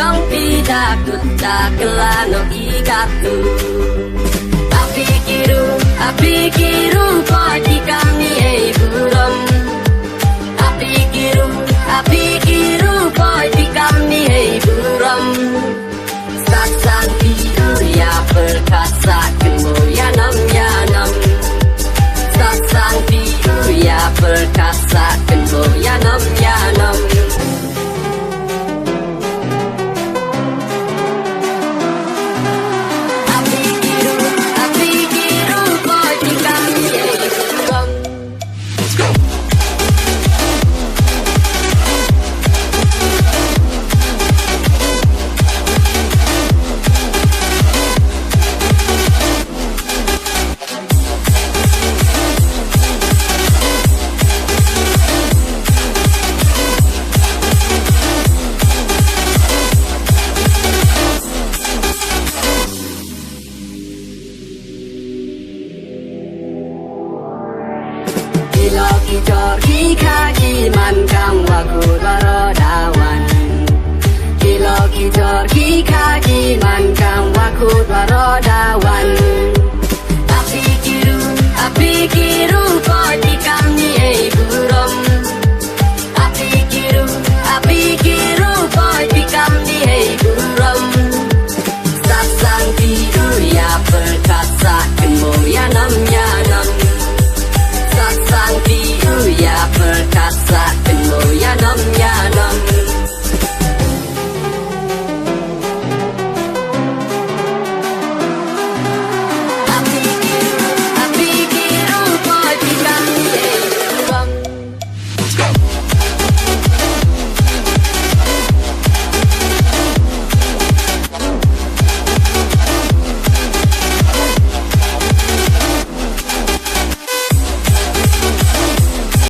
Pidaku tak kelano ikatu. Api kiru pagi kami buram. Api kiru pagi kami buram. Saksang biru ya perkasa kemo yanam. Saksang biru ya perkasa kemo yanam. Ki kaki man kang waku barodawan. Kilo ki kaki man kang